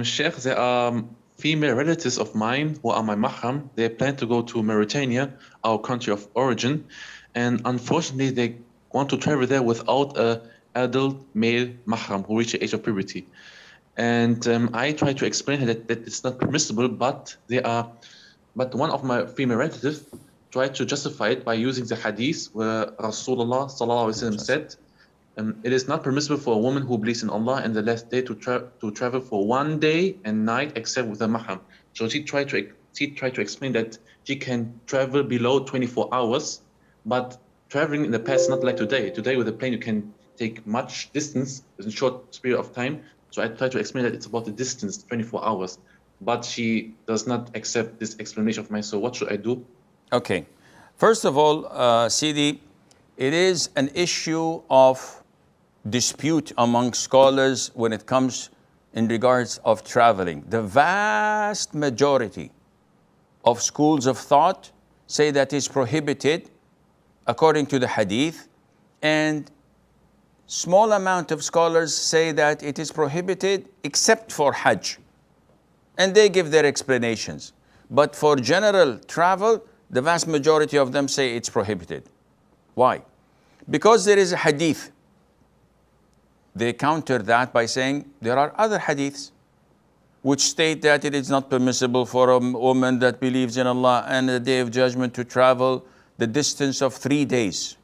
Sheikh, there are female relatives of mine who are my mahram. They plan to go to Mauritania, our country of origin, and unfortunately they want to travel there without a adult male mahram who reached the age of puberty. And I try to explain that it's not permissible, but one of my female relatives tried to justify it by using the hadith where Rasulullah sallallahu alaihi wasallam said, it is not permissible for a woman who believes in Allah and the last day to travel for 1 day and night except with a mahram. So she tried to explain that she can travel below 24 hours, but traveling in the past is not like today. Today with a plane you can take much distance in a short period of time. So I try to explain that it's about the distance, 24 hours. But she does not accept this explanation of mine. So what should I do? Okay. First of all, Sidi, it is an issue of dispute among scholars when it comes in regards of traveling. The vast majority of schools of thought say that it's prohibited according to the hadith, and small amount of scholars say that it is prohibited except for Hajj. And they give their explanations. But for general travel, the vast majority of them say it's prohibited. Why? Because there is a hadith. They counter that by saying there are other hadiths which state that it is not permissible for a woman that believes in Allah and the Day of Judgment to travel the distance of 3 days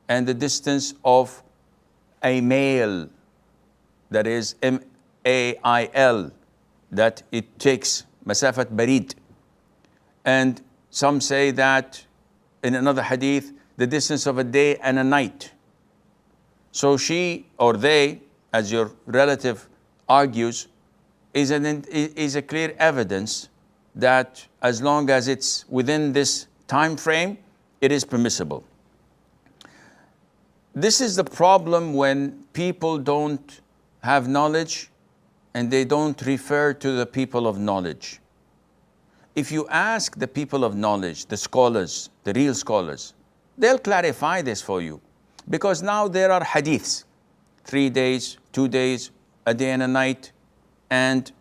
and the distance of a male, that is M-A-I-L, that it takes masafat barid. And some say that in another hadith, the distance of a day and a night. So she or they, as your relative argues, is a clear evidence that as long as it's within this time frame, it is permissible. This is the problem when people don't have knowledge and they don't refer to the people of knowledge. If you ask the people of knowledge, the scholars, the real scholars, they'll clarify this for you. Because now there are hadiths, 3 days, 2 days, a day and a night, and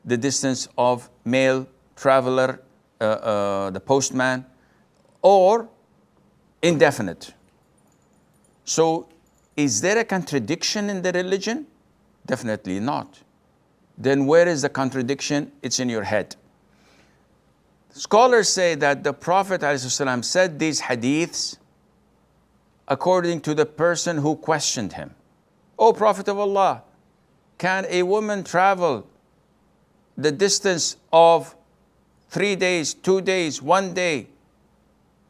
the distance of male traveler, the postman, or indefinite. So is there a contradiction in the religion? Definitely not. Then where is the contradiction? It's in your head. Scholars say that the Prophet ﷺ said these hadiths according to the person who questioned him. O Prophet of Allah, can a woman travel the distance of 3 days, 2 days, 1 day?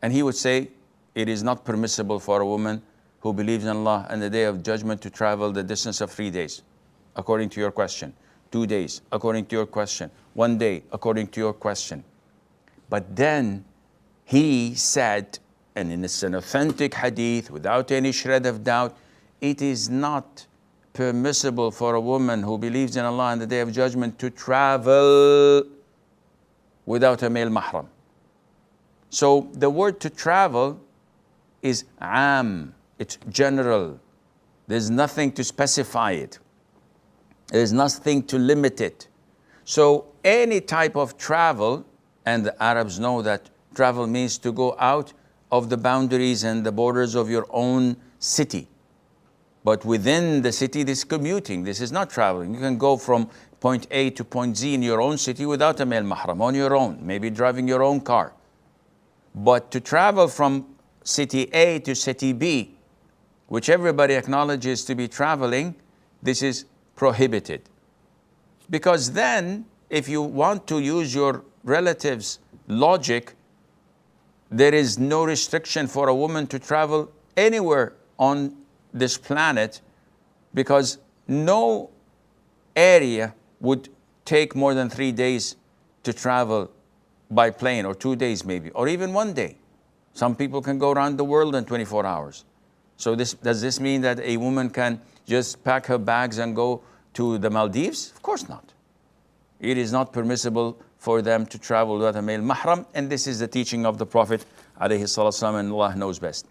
And he would say, it is not permissible for a woman who believes in Allah and the Day of Judgment to travel the distance of 3 days, according to your question. 2 days, according to your question. 1 day, according to your question. But then he said, and it's an authentic hadith without any shred of doubt, it is not permissible for a woman who believes in Allah and the Day of Judgment to travel without a male mahram. So the word to travel is am, it's general. There's nothing to specify it. There's nothing to limit it. So any type of travel, and the Arabs know that travel means to go out of the boundaries and the borders of your own city. But within the city, this is commuting. This is not traveling. You can go from point A to point Z in your own city without a male mahram, on your own, maybe driving your own car. But to travel from city A to city B, which everybody acknowledges to be traveling, this is prohibited. Because then, if you want to use your relative's logic, there is no restriction for a woman to travel anywhere on this planet, because no area would take more than 3 days to travel by plane, or 2 days maybe, or even 1 day. Some people can go around the world in 24 hours. So does this mean that a woman can just pack her bags and go to the Maldives? Of course not. It is not permissible for them to travel without a male mahram, and this is the teaching of the Prophet ﷺ, and Allah knows best.